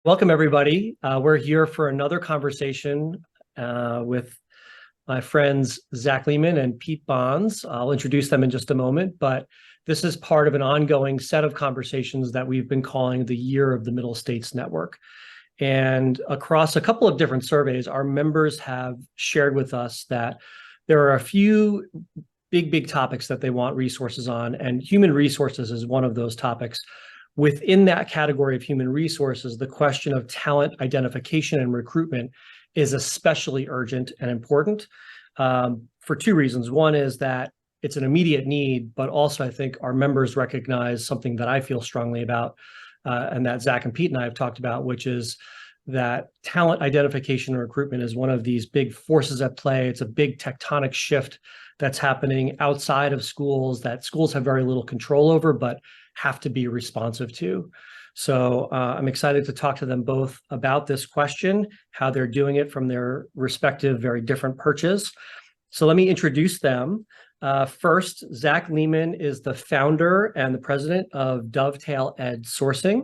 Welcome, everybody. We're here for another conversation with my friends Zack Lehman and Pete Bonds. I'll introduce them in just a moment, but this is part of an ongoing set of conversations that we've been calling the Year of the Middle States Network. And across a couple of different surveys, our members have shared with us that there are a few big topics that they want resources on, and human resources is one of those topics. Within that category of human resources, the question of talent identification and recruitment is especially urgent and important for two reasons. One is that it's an immediate need, but also I think our members recognize something that I feel strongly about and that Zack and Pete and I have talked about, which is that talent identification and recruitment is one of these big forces at play. It's a big tectonic shift that's happening outside of schools that schools have very little control over, but have to be responsive to. So I'm excited to talk to them both about this question, how they're doing it from their respective very different perches. So let me introduce them. First, Zack Lehman is the founder and the president of DovetailED Sourcing.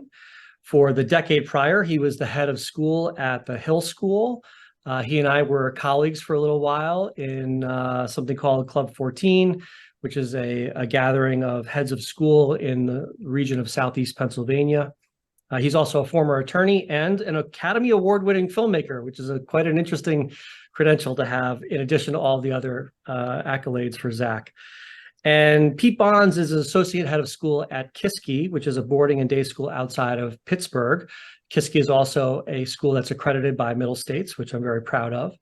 For the decade prior, he was the head of school at the Hill School. He and I were colleagues for a little while in something called Club 14, which is a gathering of heads of school in the region of Southeast Pennsylvania. He's also a former attorney and an Academy Award-winning filmmaker, which is quite an interesting credential to have in addition to all the other accolades for Zack. And Pete Bonds is an associate head of school at Kiski, which is a boarding and day school outside of Pittsburgh. Kiski is also a school that's accredited by Middle States, which I'm very proud of.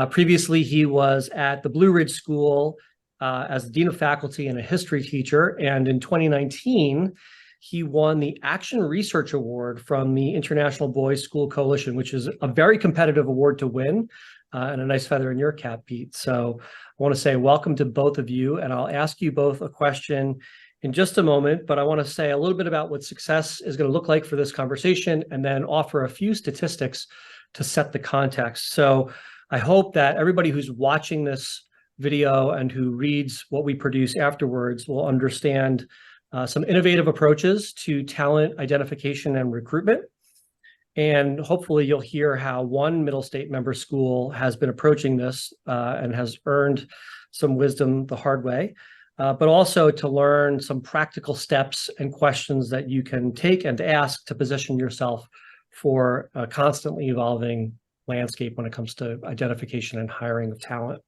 Previously, he was at the Blue Ridge School as the Dean of Faculty and a history teacher. And in 2019, he won the Action Research Award from the International Boys School Coalition, which is a very competitive award to win and a nice feather in your cap, Pete. So I want to say welcome to both of you, and I'll ask you both a question in just a moment, but I want to say a little bit about what success is going to look like for this conversation and then offer a few statistics to set the context. So I hope that everybody who's watching this video and who reads what we produce afterwards will understand some innovative approaches to talent identification and recruitment. And hopefully you'll hear how one Middle State member school has been approaching this and has earned some wisdom the hard way, but also to learn some practical steps and questions that you can take and ask to position yourself for a constantly evolving landscape when it comes to identification and hiring of talent.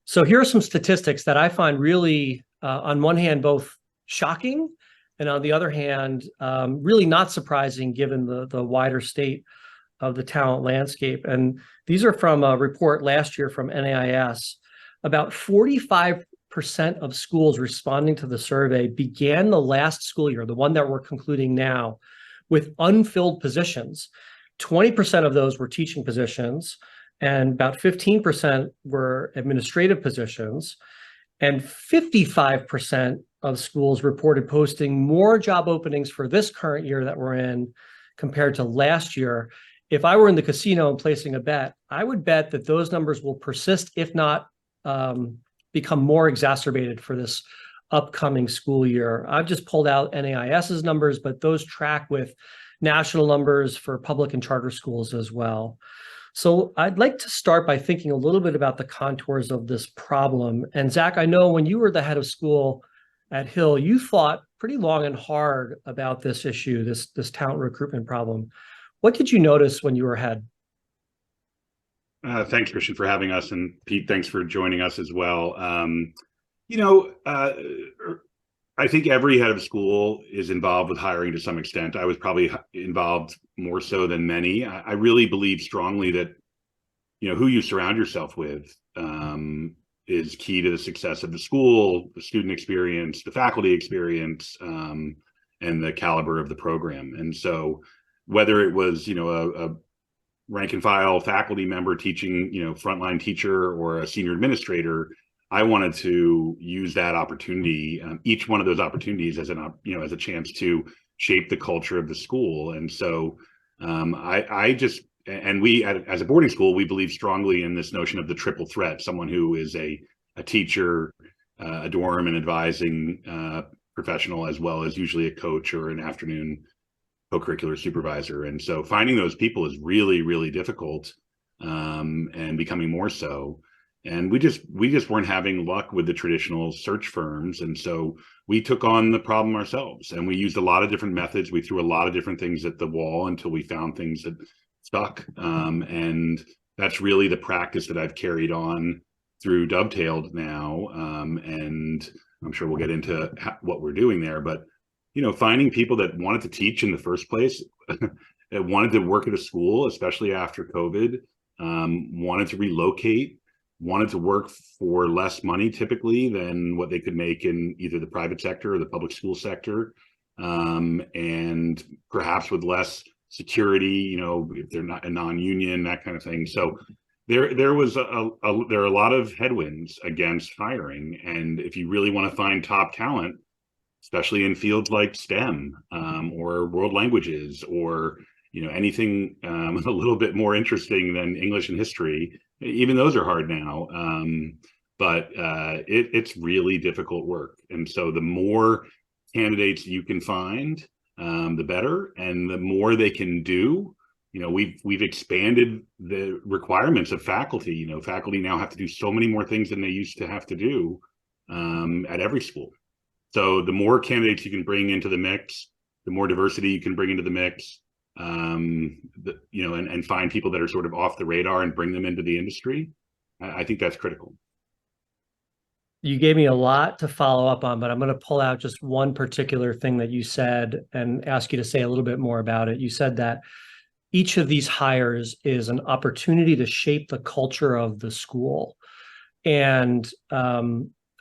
So here are some statistics that I find really, on one hand, both shocking and on the other hand, really not surprising given the wider state of the talent landscape. And these are from a report last year from NAIS. About 45% of schools responding to the survey began the last school year, the one that we're concluding now, with unfilled positions. 20% of those were teaching positions, and about 15% were administrative positions, and 55% of schools reported posting more job openings for this current year that we're in compared to last year. If I were in the casino and placing a bet, I would bet that those numbers will persist, if not become more exacerbated for this upcoming school year. I've just pulled out NAIS's numbers, but those track with national numbers for public and charter schools as well. So I'd like to start by thinking a little bit about the contours of this problem. And Zack, I know when you were the head of school at Hill, you thought pretty long and hard about this issue, this talent recruitment problem. What did you notice when you were head? Thanks, Christian, for having us. And Pete, thanks for joining us as well. I think every head of school is involved with hiring to some extent. I was probably involved more so than many. I really believe strongly that, who you surround yourself with is key to the success of the school, the student experience, the faculty experience, and the caliber of the program. And so whether it was, a rank and file faculty member teaching, frontline teacher or a senior administrator, I wanted to use that opportunity, each one of those opportunities as as a chance to shape the culture of the school. And so we, as a boarding school, we believe strongly in this notion of the triple threat: someone who is a teacher, a dorm and advising professional, as well as usually a coach or an afternoon co-curricular supervisor. And so finding those people is really, really difficult, and becoming more so. And we just weren't having luck with the traditional search firms. And so we took on the problem ourselves, and we used a lot of different methods. We threw a lot of different things at the wall until we found things that stuck. And that's really the practice that I've carried on through DovetailED now. And I'm sure we'll get into what we're doing there, but finding people that wanted to teach in the first place, that wanted to work at a school, especially after COVID, wanted to relocate, wanted to work for less money typically than what they could make in either the private sector or the public school sector, and perhaps with less security, if they're not a non-union, that kind of thing. So there are a lot of headwinds against hiring, and if you really want to find top talent, especially in fields like STEM, or world languages, or anything a little bit more interesting than English and history, even those are hard now. But it's really difficult work. And so the more candidates you can find, the better, and the more they can do. We've expanded the requirements of faculty. Faculty now have to do so many more things than they used to have to do at every school. So the more candidates you can bring into the mix, the more diversity you can bring into the mix, and find people that are sort of off the radar and bring them into the industry. I think that's critical. You gave me a lot to follow up on, but I'm going to pull out just one particular thing that you said and ask you to say a little bit more about it. You said that each of these hires is an opportunity to shape the culture of the school. And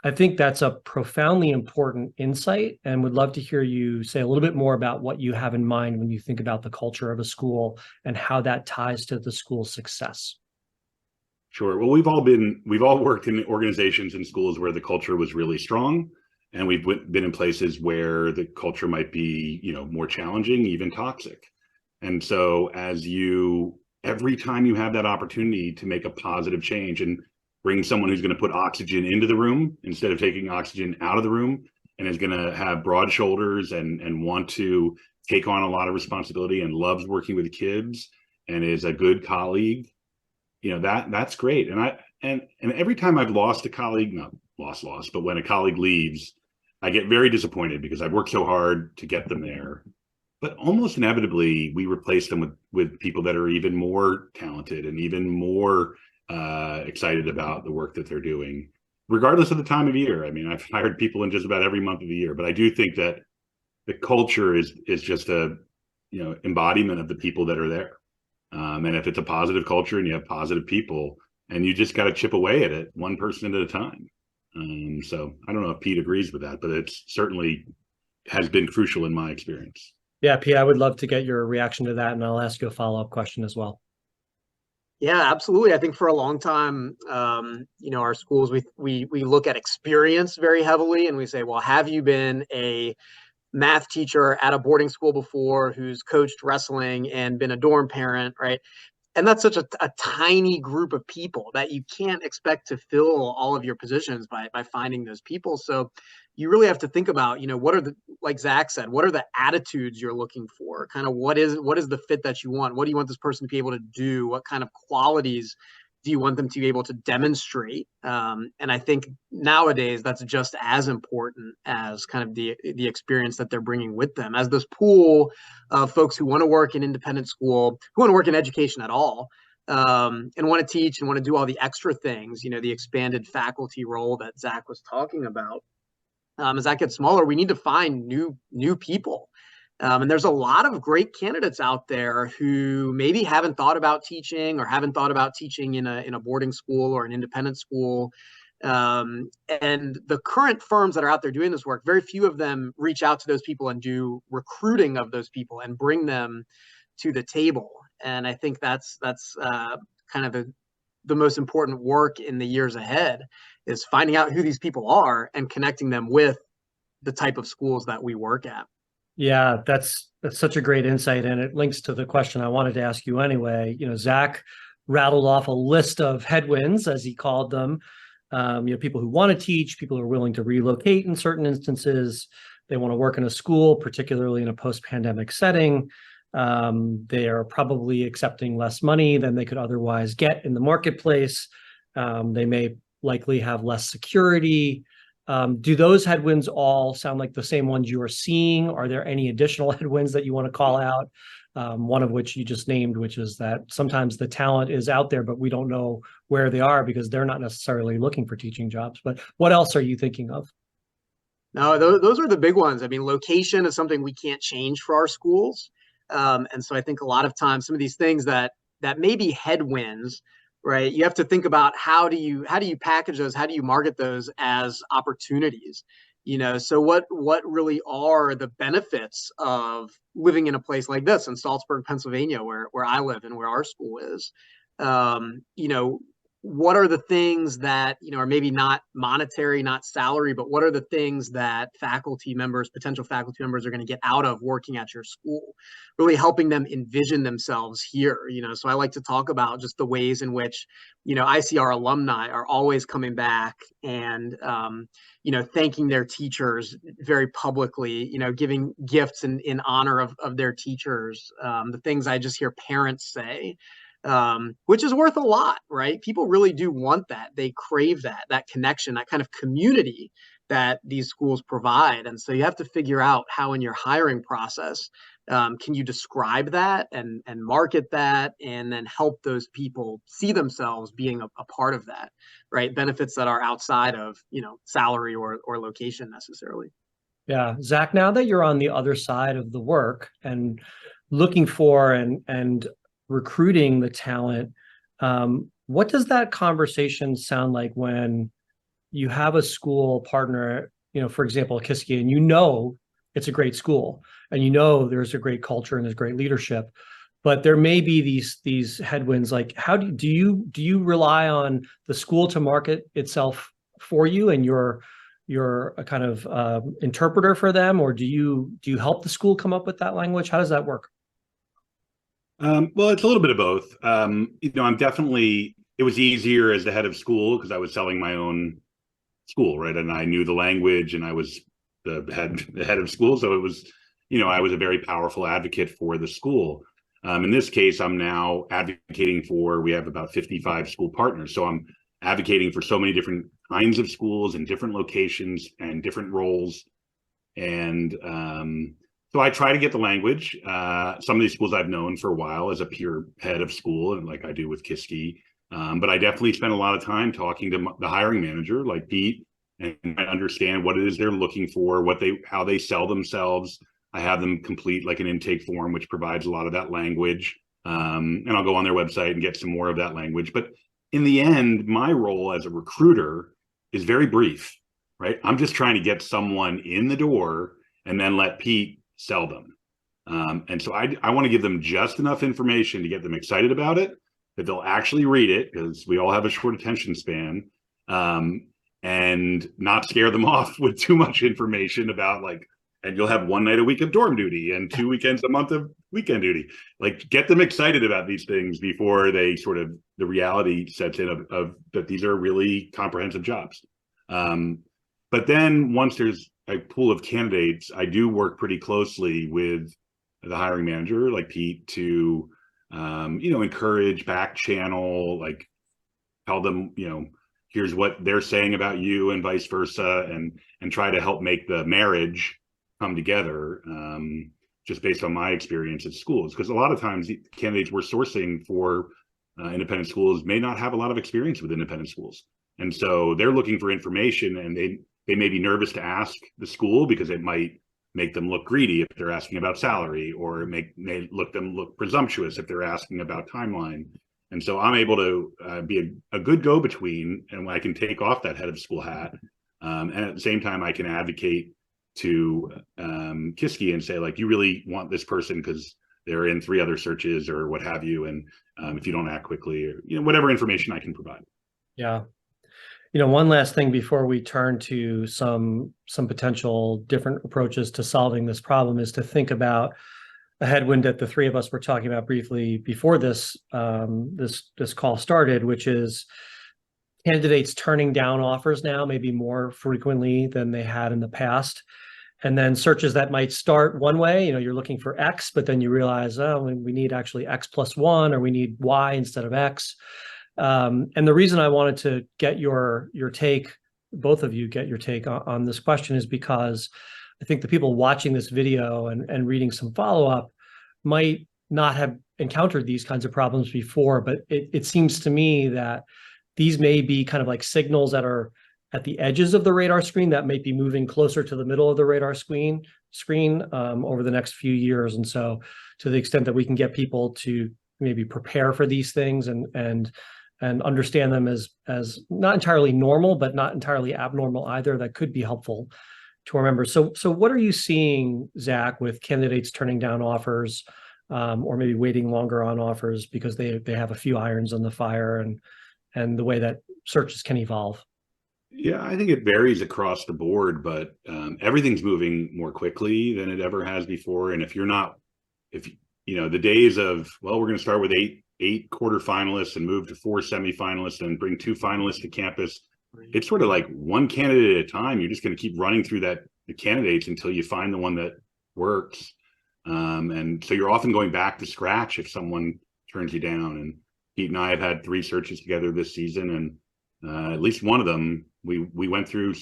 I think that's a profoundly important insight, and would love to hear you say a little bit more about what you have in mind when you think about the culture of a school and how that ties to the school's success. Sure. Well, we've all worked in organizations and schools where the culture was really strong, and we've been in places where the culture might be, more challenging, even toxic. And so every time you have that opportunity to make a positive change and bring someone who's going to put oxygen into the room instead of taking oxygen out of the room, and is going to have broad shoulders and want to take on a lot of responsibility and loves working with kids and is a good colleague, that's great. And every time I've lost a colleague, not lost, but when a colleague leaves, I get very disappointed because I've worked so hard to get them there. But almost inevitably, we replace them with people that are even more talented and even more excited about the work that they're doing, regardless of the time of year. I mean, I've hired people in just about every month of the year, but I do think that the culture is just a embodiment of the people that are there. And if it's a positive culture and you have positive people, and you just got to chip away at it one person at a time. So I don't know if Pete agrees with that, but it certainly has been crucial in my experience. Yeah, Pete, I would love to get your reaction to that, and I'll ask you a follow-up question as well. Yeah, absolutely. I think for a long time, our schools, we look at experience very heavily, and we say, well, have you been a math teacher at a boarding school before who's coached wrestling and been a dorm parent, right? And that's such a tiny group of people that you can't expect to fill all of your positions by finding those people. So you really have to think about, what are like Zach said, what are the attitudes you're looking for? Kind of what is the fit that you want? What do you want this person to be able to do? What kind of qualities do you want them to be able to demonstrate? And I think nowadays that's just as important as kind of the experience that they're bringing with them. As this pool of folks who want to work in independent school, who want to work in education at all, and want to teach and want to do all the extra things, the expanded faculty role that Zach was talking about. As that gets smaller, we need to find new people. And there's a lot of great candidates out there who maybe haven't thought about teaching or haven't thought about teaching in a boarding school or an independent school. And the current firms that are out there doing this work, very few of them reach out to those people and do recruiting of those people and bring them to the table. And I think that's kind of the most important work in the years ahead, is finding out who these people are and connecting them with the type of schools that we work at. Yeah, that's such a great insight, and it links to the question I wanted to ask you anyway. Zach rattled off a list of headwinds, as he called them. People who want to teach, people who are willing to relocate in certain instances. they want to work in a school, particularly in a post-pandemic setting. They are probably accepting less money than they could otherwise get in the marketplace. They may likely have less security. Do those headwinds all sound like the same ones you are seeing? Are there any additional headwinds that you want to call out? One of which you just named, which is that sometimes the talent is out there, but we don't know where they are because they're not necessarily looking for teaching jobs. But what else are you thinking of? No, those are the big ones. I mean, location is something we can't change for our schools. And so I think a lot of times some of these things that may be headwinds, right? You have to think about how do you package those? How do you market those as opportunities? So what really are the benefits of living in a place like this in Saltsburg, Pennsylvania, where I live and where our school is? What are the things that, are maybe not monetary, not salary, but what are the things that potential faculty members are going to get out of working at your school, really helping them envision themselves here. So I like to talk about just the ways in which, I see our alumni are always coming back and, thanking their teachers very publicly, giving gifts in honor of their teachers, the things I just hear parents say. Which is worth a lot, right? People really do want that. They crave that connection, that kind of community that these schools provide. And so you have to figure out how in your hiring process, can you describe that and market that and then help those people see themselves being a part of that, right? Benefits that are outside of, salary or location necessarily. Yeah, Zach, now that you're on the other side of the work and looking for and recruiting the talent, what does that conversation sound like when you have a school partner, for example, Kiski, and it's a great school and there's a great culture and there's great leadership, but there may be these headwinds. Like, how do you rely on the school to market itself for you and you're a kind of interpreter for them, or do you help the school come up with that language? How does that work? Well, it's a little bit of both. It was easier as the head of school because I was selling my own school, right? And I knew the language and I was the head of school. So it was, I was a very powerful advocate for the school. In this case, I'm now advocating we have about 55 school partners. So I'm advocating for so many different kinds of schools and different locations and different roles. And, so I try to get the language. Some of these schools I've known for a while as a peer head of school, and like I do with Kiski. But I definitely spend a lot of time talking to the hiring manager, like Pete, and I understand what it is they're looking for, how they sell themselves. I have them complete like an intake form, which provides a lot of that language. And I'll go on their website and get some more of that language. But in the end, my role as a recruiter is very brief, right? I'm just trying to get someone in the door and then let Pete sell them. And so I want to give them just enough information to get them excited about it, that they'll actually read it, because we all have a short attention span, and not scare them off with too much information about and you'll have one night a week of dorm duty and 2 weekends a month of weekend duty. Like, get them excited about these things before they the reality sets in of that these are really comprehensive jobs. But then once there's a pool of candidates, I do work pretty closely with the hiring manager, like Pete, to, encourage, back channel, tell them, here's what they're saying about you and vice versa, and try to help make the marriage come together, just based on my experience at schools. Because a lot of times the candidates we're sourcing for independent schools may not have a lot of experience with independent schools. And so they're looking for information, and they may be nervous to ask the school because it might make them look greedy if they're asking about salary, or it may look presumptuous if they're asking about timeline. And so I'm able to be a good go-between, and I can take off that head of school hat. And at the same time, I can advocate to Kiski and say, you really want this person because they're in 3 other searches or what have you. And if you don't act quickly, or, whatever information I can provide. Yeah. One last thing before we turn to some potential different approaches to solving this problem is to think about a headwind that the 3 of us were talking about briefly before this call started, which is candidates turning down offers now, maybe more frequently than they had in the past. and then searches that might start one way, you're looking for X, but then you realize, oh, we need actually X plus one, or we need Y instead of X. And the reason I wanted to get your take, both of you get your take on this question, is because I think the people watching this video and reading some follow-up might not have encountered these kinds of problems before, but it seems to me that these may be kind of like signals that are at the edges of the radar screen that might be moving closer to the middle of the radar screen over the next few years. And so to the extent that we can get people to maybe prepare for these things and understand them as not entirely normal, but not entirely abnormal either, that could be helpful to our members. So what are you seeing, Zack, with candidates turning down offers, or maybe waiting longer on offers because they have a few irons on the fire, and the way that searches can evolve? Yeah, I think it varies across the board, but everything's moving more quickly than it ever has before. And if the days of, well, we're going to start with eight quarterfinalists and move to 4 semifinalists and bring 2 finalists to campus, it's sort of like one candidate at a time. You're just going to keep running through the candidates until you find the one that works. And so you're often going back to scratch if someone turns you down. And Pete and I have had 3 searches together this season, and at least one of them, we went through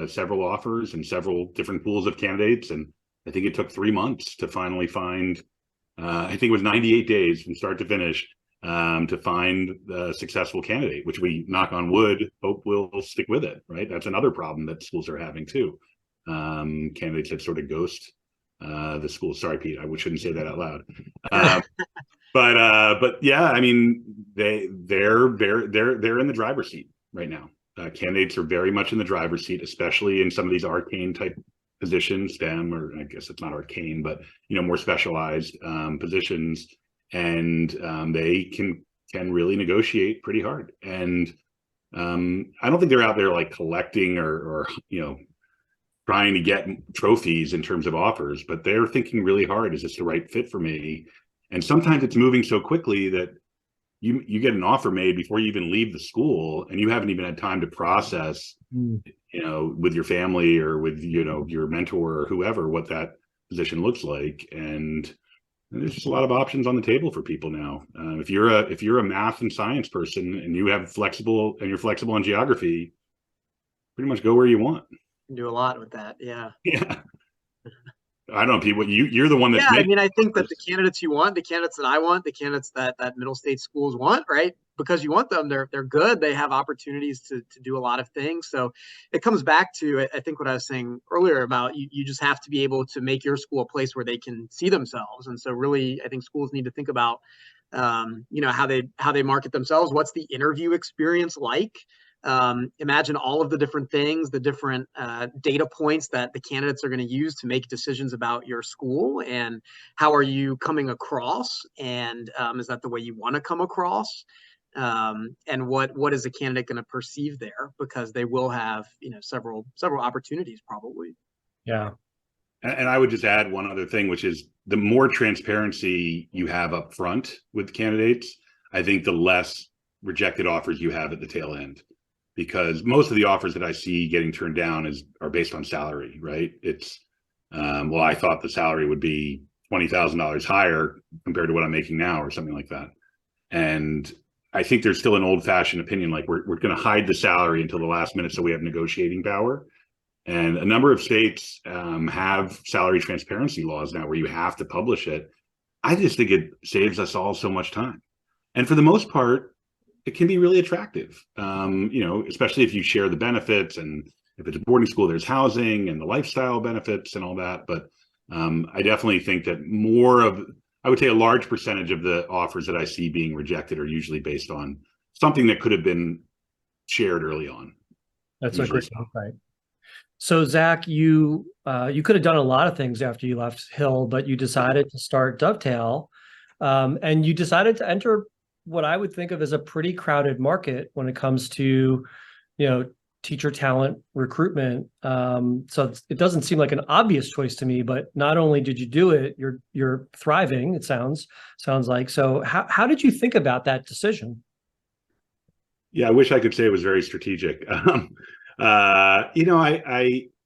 several offers and several different pools of candidates, and I think it took 3 months to finally find, I think it was 98 days from start to finish, to find the successful candidate, which we, knock on wood, hope will stick with it, right? That's another problem that schools are having too. Candidates that sort of ghost the school. Sorry, Pete, I shouldn't say that out loud. But yeah, I mean, they're in the driver's seat right now. Candidates are very much in the driver's seat, especially in some of these arcane type positions, STEM, or I guess it's not arcane, but more specialized positions, and they can really negotiate pretty hard. And I don't think they're out there like collecting or trying to get trophies in terms of offers, but they're thinking really hard, is this the right fit for me? And sometimes it's moving so quickly that you get an offer made before you even leave the school, and you haven't even had time to process, with your family or with, your mentor or whoever, what that position looks like. And there's just a lot of options on the table for people now. If you're a math and science person and you're flexible in geography, pretty much go where you want. Do a lot with that. Yeah. Yeah. I don't know, Pete, you're the one that's I mean, I think that the candidates you want, the candidates that I want, the candidates that middle state schools want, right? Because you want them, they're good. They have opportunities to do a lot of things. So it comes back to, I think, what I was saying earlier about you just have to be able to make your school a place where they can see themselves. And so really, I think schools need to think about, how they market themselves. What's the interview experience like? Imagine all of the different things, the different data points that the candidates are going to use to make decisions about your school, and how are you coming across, and is that the way you want to come across, and what is the candidate going to perceive there, because they will have several opportunities probably. Yeah. And I would just add one other thing, which is the more transparency you have up front with candidates, I think the less rejected offers you have at the tail end. Because most of the offers that I see getting turned down are based on salary, right? It's, well, I thought the salary would be $20,000 higher compared to what I'm making now, or something like that. And I think there's still an old-fashioned opinion, like we're going to hide the salary until the last minute so we have negotiating power. And a number of states have salary transparency laws now where you have to publish it. I just think it saves us all so much time. And for the most part, it can be really attractive, especially if you share the benefits, and if it's a boarding school, there's housing and the lifestyle benefits and all that. But I definitely think that I would say a large percentage of the offers that I see being rejected are usually based on something that could have been shared early on. That's a great insight. So Zack, you could have done a lot of things after you left Hill, but you decided to start Dovetail, and you decided to enter what I would think of as a pretty crowded market when it comes to, teacher talent recruitment. So it doesn't seem like an obvious choice to me, but not only did you do it, you're thriving, it sounds like. So how did you think about that decision? Yeah, I wish I could say it was very strategic. I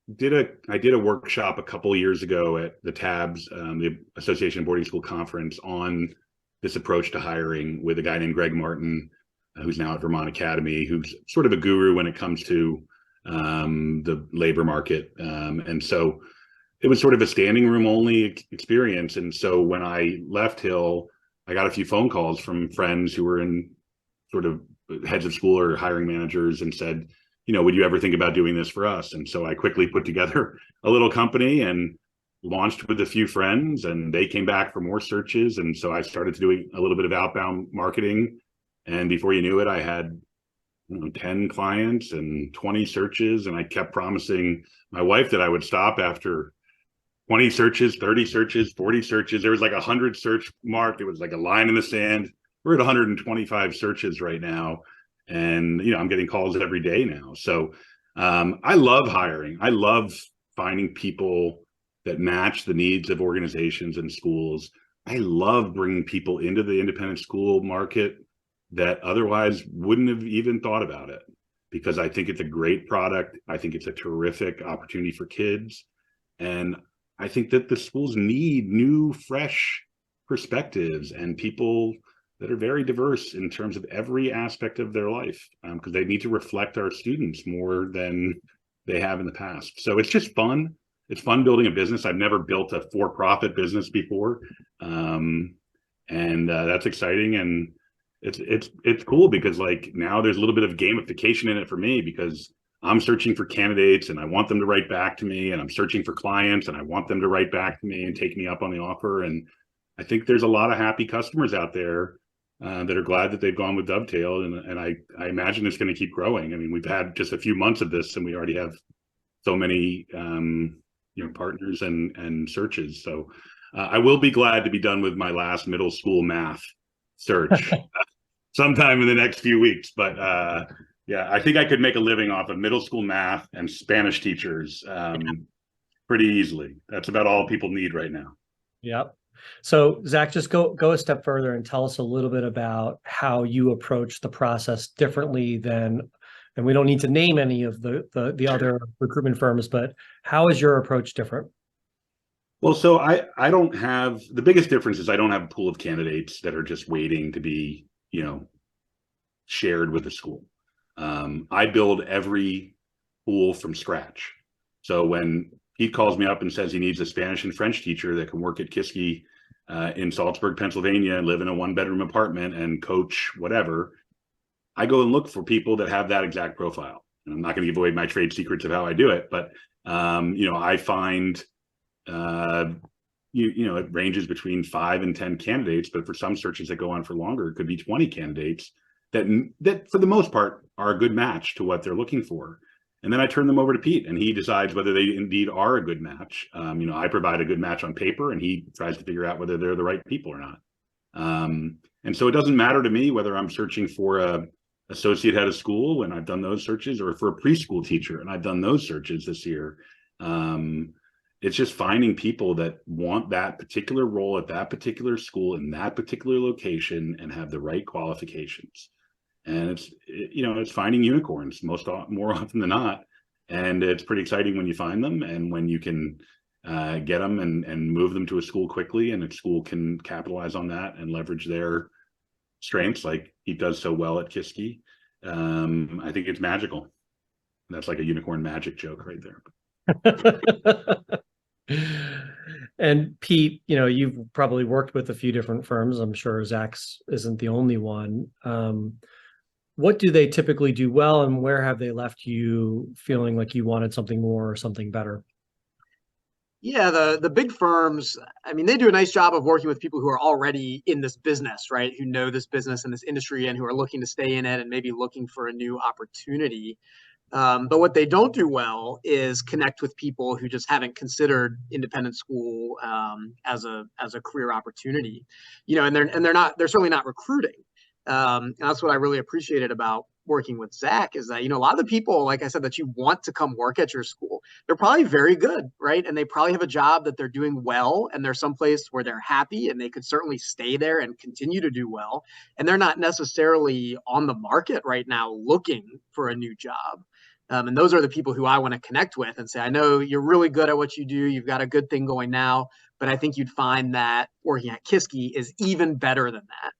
I did a workshop a couple of years ago at the TABS, the Association of Boarding School Conference, on this approach to hiring with a guy named Greg Martin, who's now at Vermont Academy, who's sort of a guru when it comes to the labor market. And so it was sort of a standing room only experience. And so when I left Hill, I got a few phone calls from friends who were in sort of heads of school or hiring managers and said, would you ever think about doing this for us? And so I quickly put together a little company and launched with a few friends, and they came back for more searches. And so I started doing a little bit of outbound marketing. And before you knew it, I had 10 clients and 20 searches. And I kept promising my wife that I would stop after 20 searches, 30 searches, 40 searches. There was like 100 search mark. It was like a line in the sand. We're at 125 searches right now. And, I'm getting calls every day now. So I love hiring. I love finding people that match the needs of organizations and schools. I love bringing people into the independent school market that otherwise wouldn't have even thought about it, because I think it's a great product. I think it's a terrific opportunity for kids. And I think that the schools need new, fresh perspectives and people that are very diverse in terms of every aspect of their life, because they need to reflect our students more than they have in the past. So it's just fun. It's fun building a business. I've never built a for-profit business before. And that's exciting. And it's cool because like now there's a little bit of gamification in it for me, because I'm searching for candidates and I want them to write back to me, and I'm searching for clients and I want them to write back to me and take me up on the offer. And I think there's a lot of happy customers out there that are glad that they've gone with Dovetail, and I imagine it's going to keep growing. I mean, we've had just a few months of this, and we already have so many partners and searches. So I will be glad to be done with my last middle school math search sometime in the next few weeks. But yeah, I think I could make a living off of middle school math and Spanish teachers pretty easily. That's about all people need right now. Yep. So Zach, just go a step further and tell us a little bit about how you approach the process differently than, and we don't need to name any of the other recruitment firms, but how is your approach different? Well, so I don't have, the biggest difference is I don't have a pool of candidates that are just waiting to be, shared with the school. I build every pool from scratch. So when Pete calls me up and says he needs a Spanish and French teacher that can work at Kiski in Saltsburg, Pennsylvania, and live in a 1-bedroom apartment and coach whatever, I go and look for people that have that exact profile. And I'm not going to give away my trade secrets of how I do it, but I find it ranges between 5 and 10 candidates, but for some searches that go on for longer, it could be 20 candidates that for the most part are a good match to what they're looking for. And then I turn them over to Pete, and he decides whether they indeed are a good match. I provide a good match on paper, and he tries to figure out whether they're the right people or not. And so it doesn't matter to me whether I'm searching for a associate head of school, and I've done those searches, or for a preschool teacher, and I've done those searches this year. It's just finding people that want that particular role at that particular school in that particular location and have the right qualifications. And it's finding unicorns more often than not. And it's pretty exciting when you find them and when you can get them and move them to a school quickly, and a school can capitalize on that and leverage their strengths like he does so well at Kiski. I think it's magical. That's like a unicorn magic joke right there. And Pete, you've probably worked with a few different firms. I'm sure Zach's isn't the only one. What do they typically do well, and where have they left you feeling like you wanted something more or something better? Yeah, the big firms, I mean, they do a nice job of working with people who are already in this business, right? Who know this business and this industry and who are looking to stay in it and maybe looking for a new opportunity. But what they don't do well is connect with people who just haven't considered independent school as a career opportunity, and they're certainly not recruiting. And that's what I really appreciated about working with Zach, is that, a lot of the people, like I said, that you want to come work at your school, they're probably very good, right? And they probably have a job that they're doing well, and they're someplace where they're happy and they could certainly stay there and continue to do well. And they're not necessarily on the market right now looking for a new job. And those are the people who I want to connect with and say, I know you're really good at what you do. You've got a good thing going now, but I think you'd find that working at Kiski is even better than that.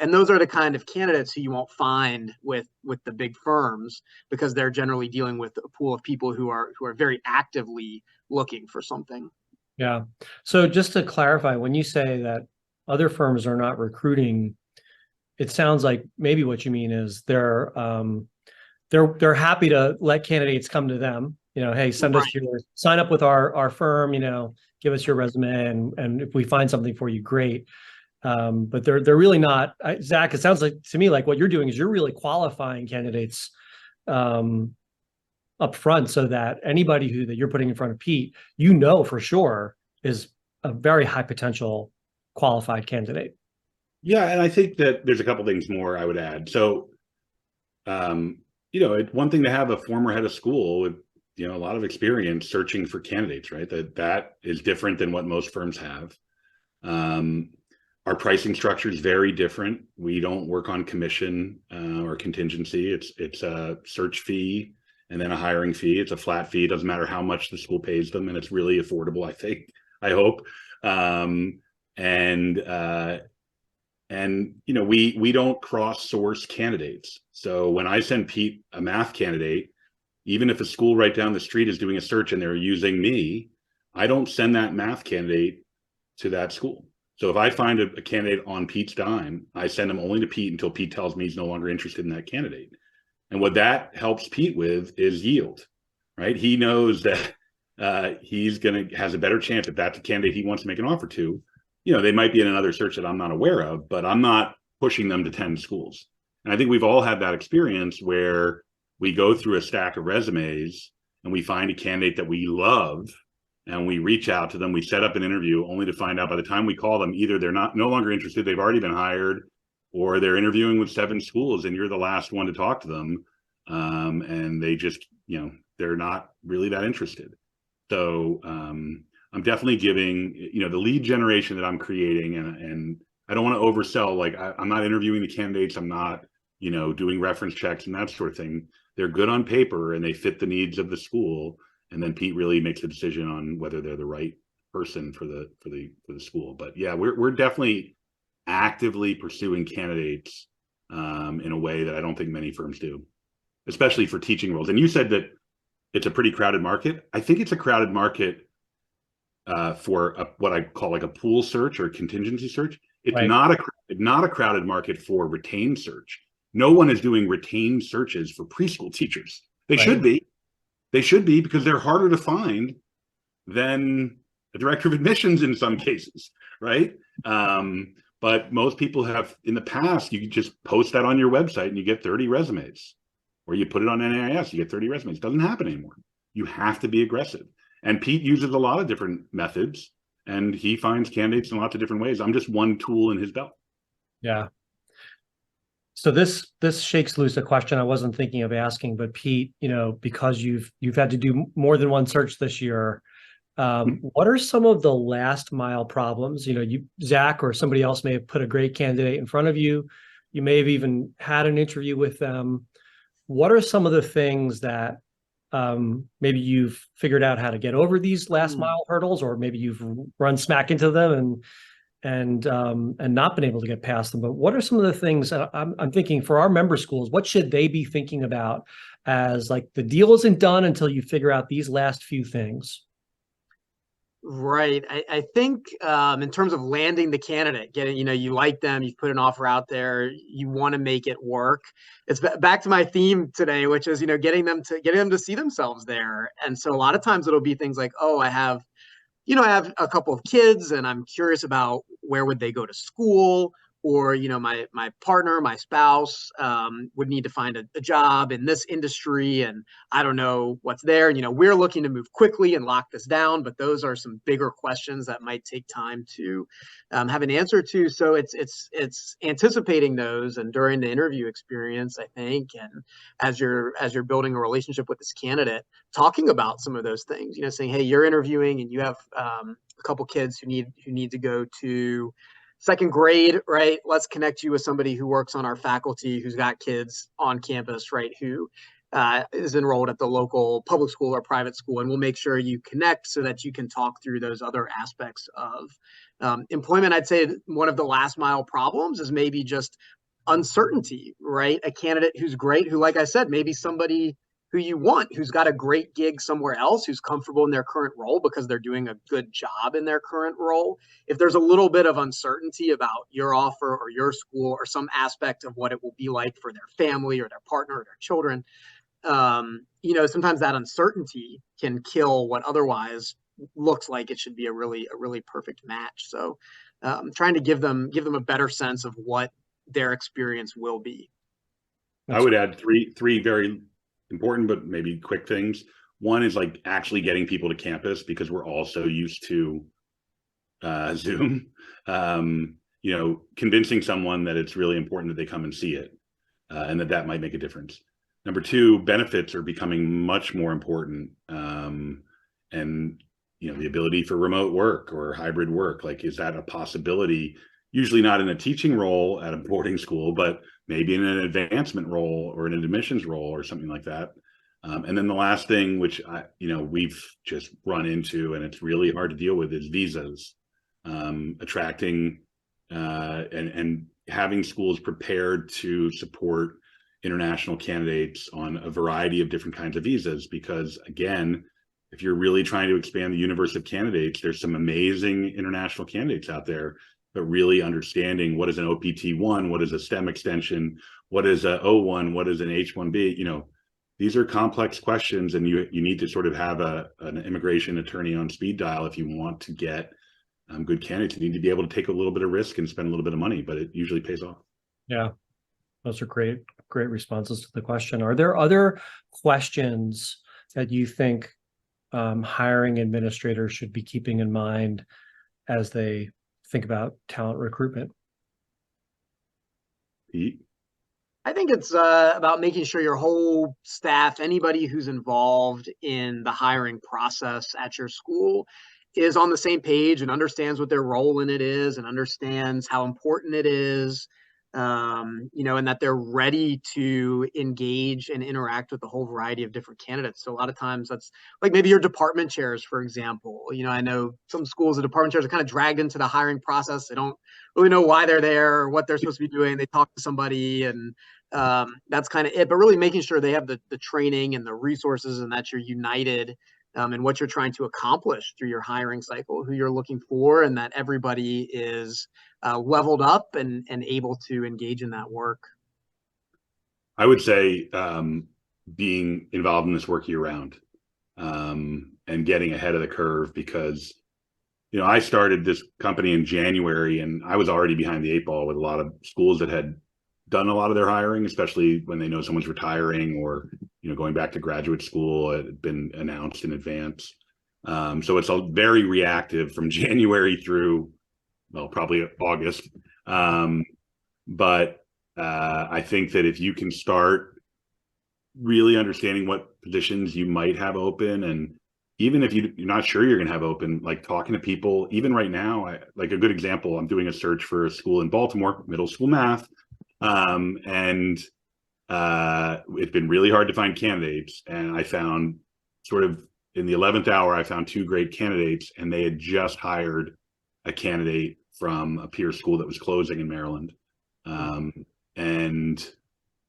And those are the kind of candidates who you won't find with the big firms, because they're generally dealing with a pool of people who are very actively looking for something. Yeah. So just to clarify, when you say that other firms are not recruiting, it sounds like maybe what you mean is they're happy to let candidates come to them. Hey, send us sign up with our firm. Give us your resume, and if we find something for you, great. But they're really not. Zach, it sounds like to me like what you're doing is you're really qualifying candidates up front, so that anybody that you're putting in front of Pete, for sure is a very high potential qualified candidate. Yeah, and I think that there's a couple things more I would add. So, it's one thing to have a former head of school with a lot of experience searching for candidates, right? That is different than what most firms have. Our pricing structure is very different. We don't work on commission or contingency. It's a search fee and then a hiring fee. It's a flat fee. It doesn't matter how much the school pays them, and it's really affordable, I hope. We don't cross-source candidates. So when I send Pete a math candidate, even if a school right down the street is doing a search and they're using me, I don't send that math candidate to that school. So if I find a candidate on Pete's dime, I send him only to Pete until Pete tells me he's no longer interested in that candidate. And what that helps Pete with is yield, right? He knows that has a better chance if that's a candidate he wants to make an offer to. They might be in another search that I'm not aware of, but I'm not pushing them to 10 schools. And I think we've all had that experience where we go through a stack of resumes and we find a candidate that we love and we reach out to them, we set up an interview, only to find out by the time we call them, either they're no longer interested, they've already been hired, or they're interviewing with 7 schools and you're the last one to talk to them. And they just, they're not really that interested. So I'm definitely giving, the lead generation that I'm creating, and I don't want to oversell, like I'm not interviewing the candidates. I'm not, doing reference checks and that sort of thing. They're good on paper and they fit the needs of the school. And then Pete really makes a decision on whether they're the right person for the school. But yeah, we're definitely actively pursuing candidates in a way that I don't think many firms do, especially for teaching roles. And you said that it's a pretty crowded market. I think it's a crowded market for what I call like a pool search or contingency search. It's right. not a crowded market for retained search. No one is doing retained searches for preschool teachers. They should be. They should be, because they're harder to find than a director of admissions in some cases, right? But most people have, in the past, you just post that on your website and you get 30 resumes, or you put it on NAIS, you get 30 resumes. It doesn't happen anymore. You have to be aggressive. And Pete uses a lot of different methods, and he finds candidates in lots of different ways. I'm just one tool in his belt. Yeah. So this shakes loose a question I wasn't thinking of asking, but Pete, because you've had to do more than one search this year, what are some of the last mile problems? Zach or somebody else may have put a great candidate in front of you. You may have even had an interview with them. What are some of the things that maybe you've figured out how to get over these last mile hurdles, or maybe you've run smack into them and not been able to get past them? But what are some of the things I'm thinking for our member schools? What should they be thinking about as like the deal isn't done until you figure out these last few things? Right. I think in terms of landing the candidate, getting, you like them, you've put an offer out there, you want to make it work. It's back to my theme today, which is, getting them to see themselves there. And so a lot of times it'll be things like, oh, I have a couple of kids and I'm curious about where would they go to school, or, my partner, my spouse would need to find a job in this industry and I don't know what's there. And, we're looking to move quickly and lock this down, but those are some bigger questions that might take time to have an answer to. So it's anticipating those, and during the interview experience, I think, and as you're building a relationship with this candidate, talking about some of those things, saying, hey, you're interviewing and you have a couple kids who need to go to second grade, right? Let's connect you with somebody who works on our faculty, who's got kids on campus, right? Who is enrolled at the local public school or private school, and we'll make sure you connect so that you can talk through those other aspects of employment. I'd say one of the last mile problems is maybe just uncertainty, right? A candidate who's great, who, like I said, maybe somebody who you want, who's got a great gig somewhere else, who's comfortable in their current role because they're doing a good job in their current role. If there's a little bit of uncertainty about your offer or your school or some aspect of what it will be like for their family or their partner or their children, sometimes that uncertainty can kill what otherwise looks like it should be a really perfect match. So trying to give them a better sense of what their experience will be. I would add three very important but maybe quick things. One is like actually getting people to campus, because we're all so used to Zoom. Convincing someone that it's really important that they come and see it, and that might make a difference. Number two, benefits are becoming much more important, and the ability for remote work or hybrid work, like, is that a possibility? Usually not in a teaching role at a boarding school, but maybe in an advancement role or in an admissions role or something like that. And then the last thing, which we've just run into, and it's really hard to deal with, is visas. Attracting and having schools prepared to support international candidates on a variety of different kinds of visas, because again, if you're really trying to expand the universe of candidates, there's some amazing international candidates out there, but really understanding what is an OPT1, what is a STEM extension, what is a O1, what is an H1B, these are complex questions, and you need to sort of have an immigration attorney on speed dial if you want to get good candidates. You need to be able to take a little bit of risk and spend a little bit of money, but it usually pays off. Yeah, those are great responses to the question. Are there other questions that you think hiring administrators should be keeping in mind as they think about talent recruitment? Pete? I think it's about making sure your whole staff, anybody who's involved in the hiring process at your school, is on the same page and understands what their role in it is and understands how important it is, and that they're ready to engage and interact with a whole variety of different candidates. So a lot of times that's like maybe your department chairs, for example. I know some schools, the department chairs are kind of dragged into the hiring process. They don't really know why they're there or what they're supposed to be doing. They talk to somebody and that's kind of it. But really making sure they have the training and the resources, and that you're united in what you're trying to accomplish through your hiring cycle, who you're looking for, and that everybody is leveled up and able to engage in that work. I would say being involved in this work year round, and getting ahead of the curve, because I started this company in January, and I was already behind the 8 ball with a lot of schools that had done a lot of their hiring, especially when they know someone's retiring or going back to graduate school. It had been announced in advance, so it's a very reactive from January through probably August. But I think that if you can start really understanding what positions you might have open, and even if you're not sure you're going to have open, like talking to people, even right now, like a good example, I'm doing a search for a school in Baltimore, middle school math. And it's been really hard to find candidates. And I found sort of in the 11th hour, I found 2 great candidates, and they had just hired a candidate from a peer school that was closing in Maryland.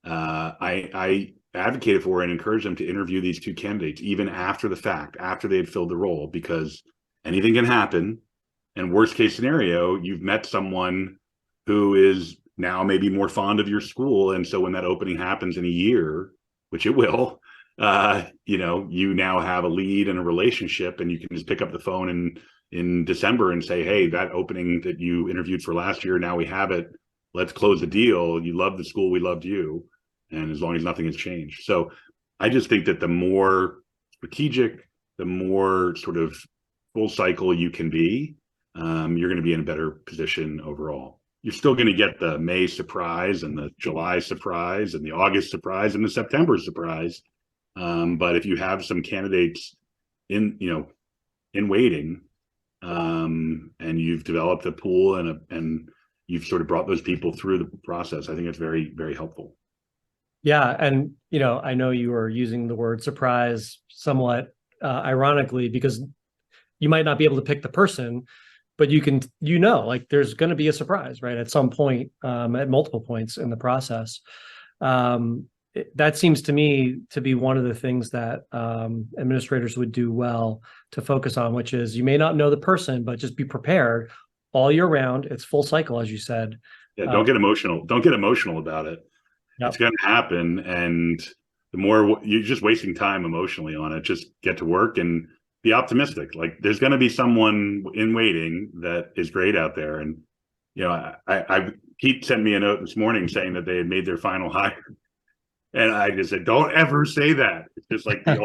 I advocated for and encouraged them to interview these 2 candidates, even after the fact, after they had filled the role, because anything can happen. And worst case scenario, you've met someone who is now maybe more fond of your school. And so when that opening happens in a year, which it will, you now have a lead and a relationship, and you can just pick up the phone in December and say, hey, that opening that you interviewed for last year, now we have it. Let's close the deal. You loved the school, we loved you. And as long as nothing has changed. So I just think that the more strategic, the more sort of full cycle you can be, you're going to be in a better position overall. You're still going to get the May surprise and the July surprise and the August surprise and the September surprise. But if you have some candidates in waiting, and you've developed a pool and you've sort of brought those people through the process, I think it's very, very helpful. Yeah, and I know you were using the word surprise somewhat ironically because you might not be able to pick the person, but you can, like there's going to be a surprise, right? At some point, at multiple points in the process. That seems to me to be one of the things that administrators would do well to focus on, which is you may not know the person, but just be prepared all year round. It's full cycle, as you said. Yeah, don't get emotional. Don't get emotional about it. It's Yep. going to happen, and the more you're just wasting time emotionally on it, just get to work and be optimistic. Like there's going to be someone in waiting that is great out there. And I Pete sent me a note this morning saying that they had made their final hire, and I just said, don't ever say that. It's just like the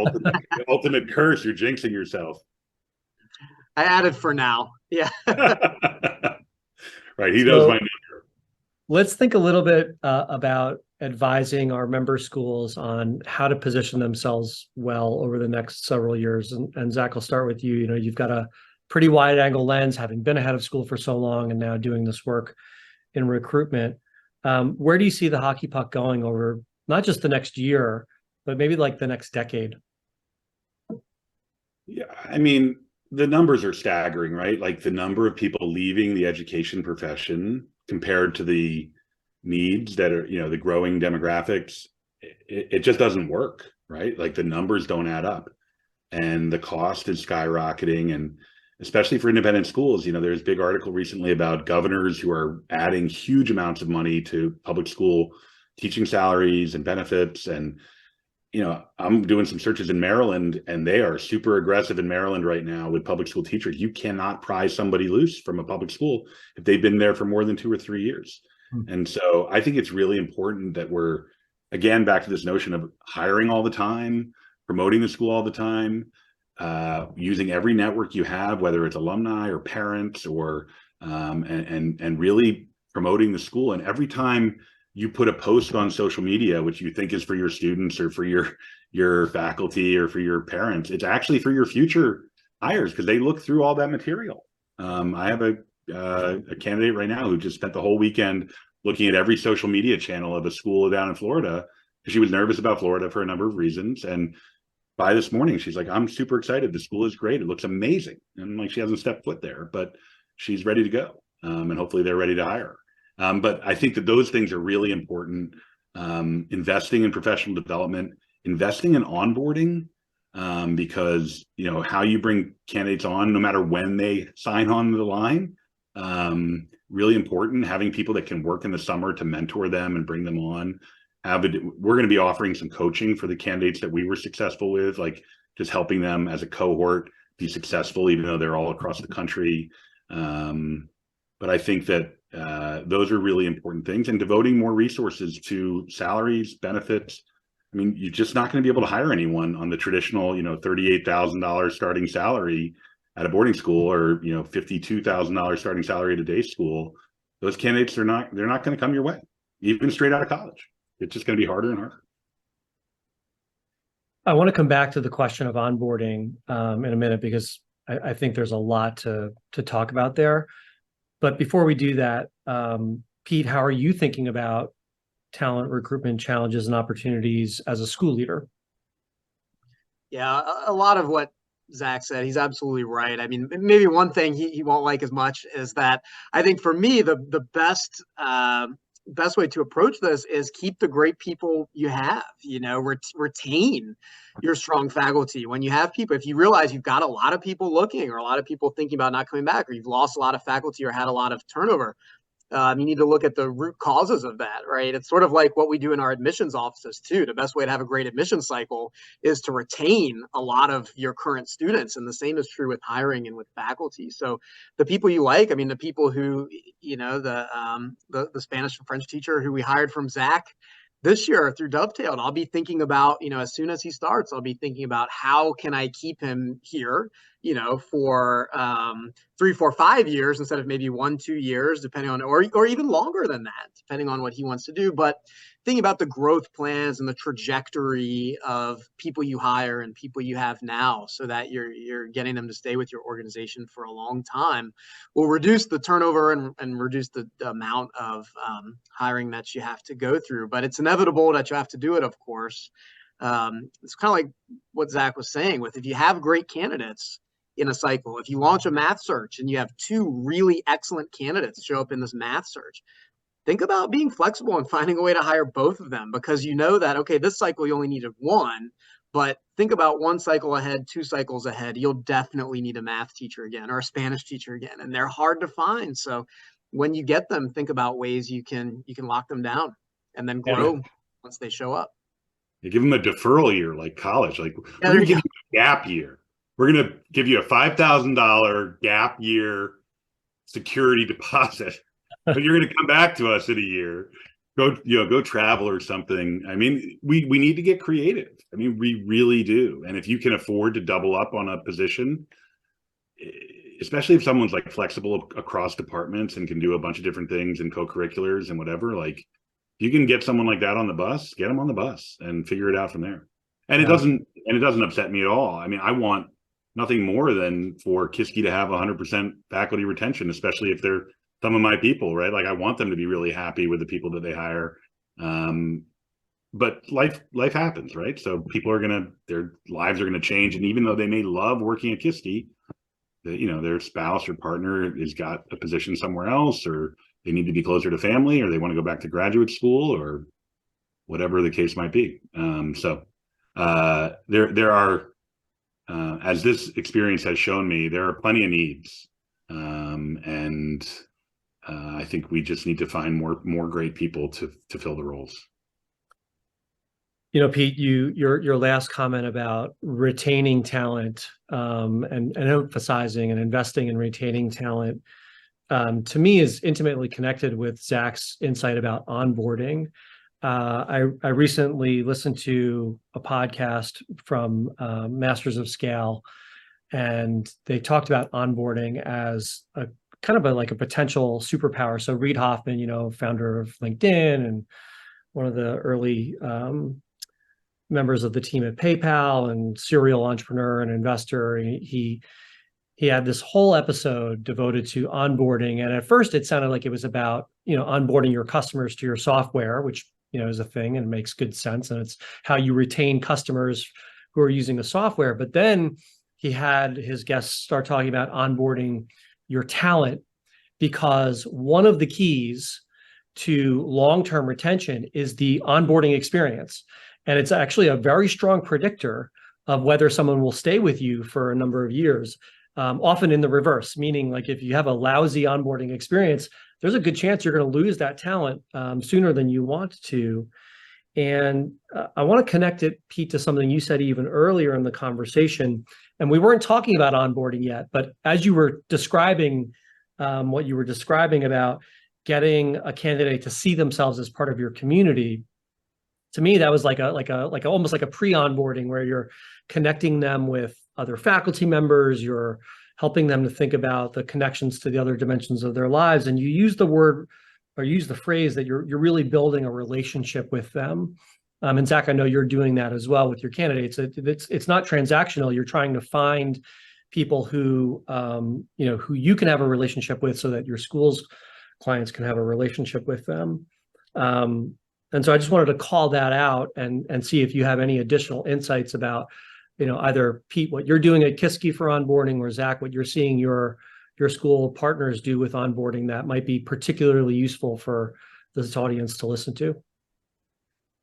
ultimate curse. You're jinxing yourself. I added for now. Yeah. Right. He knows my. Let's think a little bit about advising our member schools on how to position themselves well over the next several years. And Zach, I'll start with you. You've got a pretty wide angle lens, having been a head of school for so long and now doing this work in recruitment. Where do you see the hockey puck going over not just the next year, but maybe like the next decade? Yeah, I mean, the numbers are staggering, right? Like the number of people leaving the education profession compared to the needs that are, the growing demographics, it just doesn't work, right? Like the numbers don't add up and the cost is skyrocketing. And especially for independent schools, there's a big article recently about governors who are adding huge amounts of money to public school teaching salaries and benefits. And I'm doing some searches in Maryland, and they are super aggressive in Maryland right now with public school teachers. You cannot pry somebody loose from a public school if they've been there for more than 2 or 3 years. Mm-hmm. And so I think it's really important that we're, again, back to this notion of hiring all the time, promoting the school all the time, using every network you have, whether it's alumni or parents or, and really promoting the school. And every time you put a post on social media, which you think is for your students or for your faculty or for your parents, it's actually for your future hires because they look through all that material. I have a candidate right now who just spent the whole weekend looking at every social media channel of a school down in Florida because she was nervous about Florida for a number of reasons. And by this morning, she's like, I'm super excited. The school is great. It looks amazing. And like she hasn't stepped foot there, but she's ready to go. And hopefully they're ready to hire her. But I think that those things are really important. Investing in professional development, investing in onboarding, because how you bring candidates on, no matter when they sign on the line, really important. Having people that can work in the summer to mentor them and bring them on. We're going to be offering some coaching for the candidates that we were successful with, like just helping them as a cohort be successful, even though they're all across the country. But I think that those are really important things, and devoting more resources to salaries, benefits. I mean, you're just not going to be able to hire anyone on the traditional, $38,000 starting salary at a boarding school or, $52,000 starting salary at a day school. Those candidates they're not going to come your way, even straight out of college. It's just going to be harder and harder. I want to come back to the question of onboarding in a minute, because I think there's a lot to talk about there. But before we do that, Pete, how are you thinking about talent recruitment challenges and opportunities as a school leader? Yeah, a lot of what Zach said, he's absolutely right. I mean, maybe one thing he won't like as much is that I think for me, the best way to approach this is keep the great people you have, retain your strong faculty. When you have people, if you realize you've got a lot of people looking or a lot of people thinking about not coming back, or you've lost a lot of faculty or had a lot of turnover, you need to look at the root causes of that, right? It's sort of like what we do in our admissions offices too. The best way to have a great admissions cycle is to retain a lot of your current students. And the same is true with hiring and with faculty. So the people you like, I mean, the people who, the Spanish and French teacher who we hired from Zach this year through DovetailED, I'll be thinking about, as soon as he starts, I'll be thinking about how can I keep him here, for 3, 4, 5 years instead of maybe 1, 2 years, depending on, or even longer than that, depending on what he wants to do. But thinking about the growth plans and the trajectory of people you hire and people you have now, so that you're getting them to stay with your organization for a long time, will reduce the turnover and reduce the amount of hiring that you have to go through. But it's inevitable that you have to do it, of course. It's kind of like what Zach was saying with, if you have great candidates in a cycle, if you launch a math search and you have 2 really excellent candidates show up in this math search, think about being flexible and finding a way to hire both of them, because you know that, okay, this cycle you only needed 1, but think about 1 cycle ahead, 2 cycles ahead, you'll definitely need a math teacher again or a Spanish teacher again, and they're hard to find. So when you get them, think about ways you can lock them down and then grow once they show up. You give them a deferral year like college. Like, Yeah, we're going to give you a gap year. We're going to give you a $5,000 gap year security deposit, but you're going to come back to us in a year. Go travel or something. I mean, we need to get creative. I mean, we really do. And if you can afford to double up on a position, especially if someone's like flexible across departments and can do a bunch of different things and co-curriculars and whatever, like, you can get someone like that on the bus, get them on the bus and figure it out from there. And it doesn't upset me at all. I mean, I want nothing more than for Kiski to have 100% faculty retention, especially if they're some of my people, right? Like, I want them to be really happy with the people that they hire. But life happens, right? So people their lives are gonna change. And even though they may love working at Kiski, their spouse or partner has got a position somewhere else, or they need to be closer to family, or they want to go back to graduate school, or whatever the case might be. There are, as this experience has shown me, there are plenty of needs. I think we just need to find more great people to fill the roles. Pete, your last comment about retaining talent and emphasizing and investing in retaining talent, to me, is intimately connected with Zach's insight about onboarding. I recently listened to a podcast from Masters of Scale, and they talked about onboarding as a kind of like a potential superpower. So Reid Hoffman, founder of LinkedIn and one of the early members of the team at PayPal and serial entrepreneur and investor, he had this whole episode devoted to onboarding. And at first it sounded like it was about, onboarding your customers to your software, which, is a thing and makes good sense. And it's how you retain customers who are using the software. But then he had his guests start talking about onboarding your talent, because one of the keys to long-term retention is the onboarding experience. And it's actually a very strong predictor of whether someone will stay with you for a number of years. Often in the reverse, meaning like if you have a lousy onboarding experience, there's a good chance you're going to lose that talent sooner than you want to. And I want to connect it, Pete, to something you said even earlier in the conversation. And we weren't talking about onboarding yet, but as you were describing what you were describing about getting a candidate to see themselves as part of your community, to me, that was like almost like a pre-onboarding, where you're connecting them with other faculty members, you're helping them to think about the connections to the other dimensions of their lives. And you use the word, or use the phrase, that you're really building a relationship with them. And Zach, I know you're doing that as well with your candidates. It's not transactional. You're trying to find people who who you can have a relationship with, so that your school's clients can have a relationship with them. And so I just wanted to call that out and see if you have any additional insights about, either Pete, what you're doing at Kiski for onboarding, or Zach, what you're seeing your school partners do with onboarding that might be particularly useful for this audience to listen to.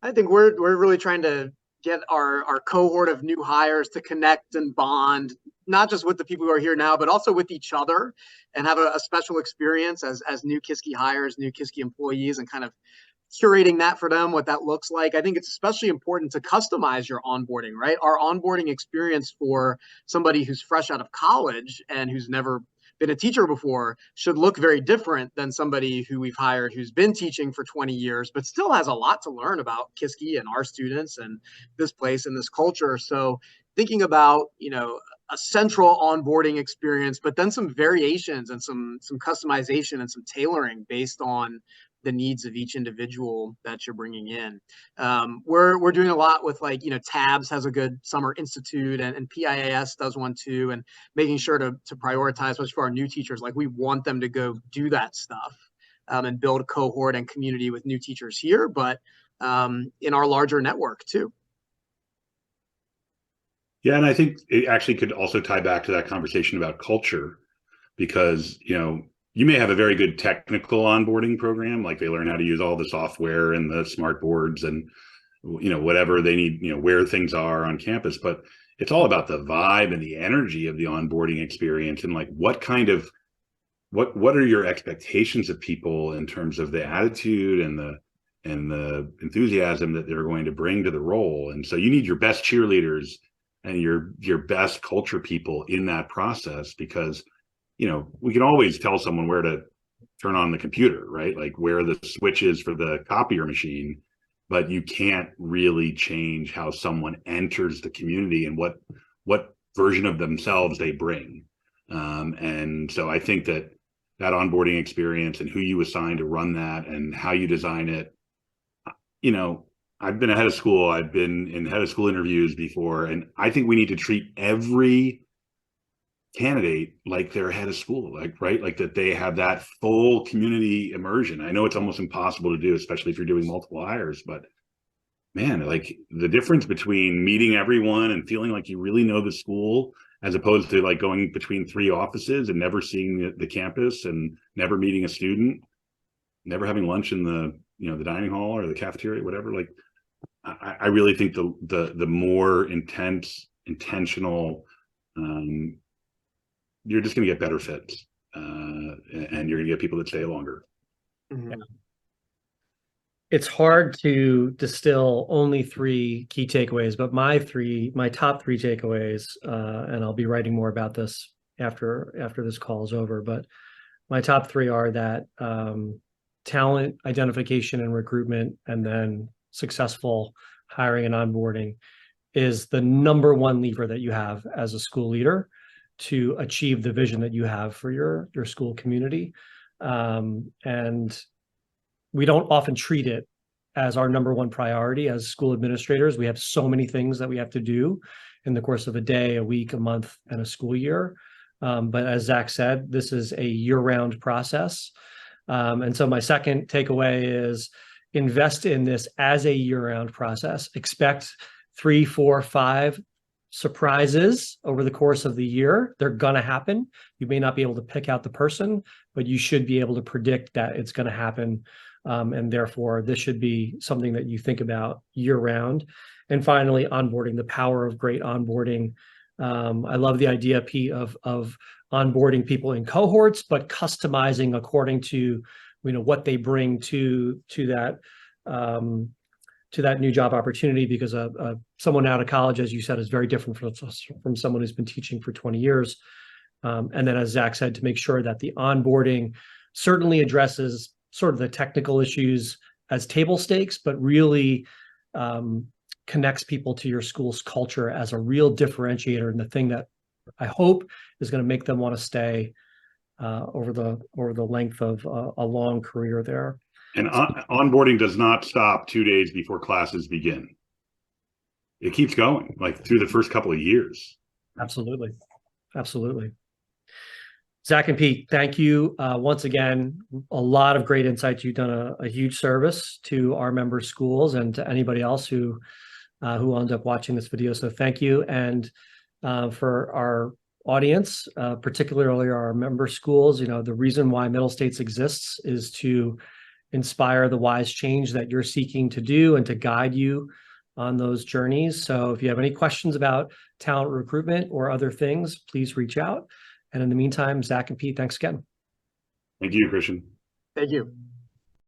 I think we're really trying to get our cohort of new hires to connect and bond, not just with the people who are here now, but also with each other, and have a special experience as new Kiski hires, new Kiski employees, and kind of curating that for them, what that looks like. I think it's especially important to customize your onboarding, right? Our onboarding experience for somebody who's fresh out of college and who's never been a teacher before should look very different than somebody who we've hired who's been teaching for 20 years, but still has a lot to learn about Kiski and our students and this place and this culture. So thinking about, a central onboarding experience, but then some variations and some customization and some tailoring based on the needs of each individual that you're bringing in. We're doing a lot with, like, TABS has a good summer institute, and PIAS does one too, and making sure to prioritize, especially for our new teachers, like we want them to go do that stuff and build a cohort and community with new teachers here, but in our larger network too. Yeah, and I think it actually could also tie back to that conversation about culture, because, you may have a very good technical onboarding program, like they learn how to use all the software and the smart boards and, whatever they need, where things are on campus, but it's all about the vibe and the energy of the onboarding experience, and like what are your expectations of people in terms of the attitude and the enthusiasm that they're going to bring to the role. And so you need your best cheerleaders and your best culture people in that process, because we can always tell someone where to turn on the computer, right? Like where the switch is for the copier machine, but you can't really change how someone enters the community and what version of themselves they bring. And so I think that onboarding experience and who you assign to run that and how you design it, I've been a head of school. I've been in head of school interviews before, and I think we need to treat every candidate like they're head of school, like that they have that full community immersion. I know it's almost impossible to do, especially if you're doing multiple hires, but man, like the difference between meeting everyone and feeling like you really know the school, as opposed to like going between 3 offices and never seeing the campus and never meeting a student, never having lunch in the the dining hall or the cafeteria, whatever. Like I really think the more intentional, you're just going to get better fits, and you're going to get people that stay longer. Mm-hmm. It's hard to distill only 3 key takeaways, but my top 3 takeaways, and I'll be writing more about this after this call is over, but my top 3 are that talent identification and recruitment, and then successful hiring and onboarding is the number 1 lever that you have as a school leader to achieve the vision that you have for your school community. And we don't often treat it as our number 1 priority as school administrators. We have so many things that we have to do in the course of a day, a week, a month, and a school year. But as Zack said, this is a year-round process. And so my second takeaway is invest in this as a year-round process. Expect 3, 4, 5 surprises over the course of the year. They're going to happen. You may not be able to pick out the person, but you should be able to predict that it's going to happen. And therefore, this should be something that you think about year-round. And finally, onboarding, the power of great onboarding. I love the idea, Pete, of onboarding people in cohorts, but customizing according to what they bring to that new job opportunity, because someone out of college, as you said, is very different from someone who's been teaching for 20 years. And then, as Zack said, to make sure that the onboarding certainly addresses sort of the technical issues as table stakes, but really connects people to your school's culture as a real differentiator, and the thing that I hope is going to make them want to stay over the length of a long career there. And onboarding does not stop 2 days before classes begin. It keeps going, like through the first couple of years. Absolutely. Absolutely. Zack and Pete, thank you once again. A lot of great insights. You've done a huge service to our member schools and to anybody else who ends up watching this video. So thank you. And for our audience, particularly our member schools, the reason why Middle States exists is to inspire the wise change that you're seeking to do and to guide you on those journeys. So if you have any questions about talent recruitment or other things, please reach out. And in the meantime, Zack and Pete, thanks again. Thank you, Christian. Thank you.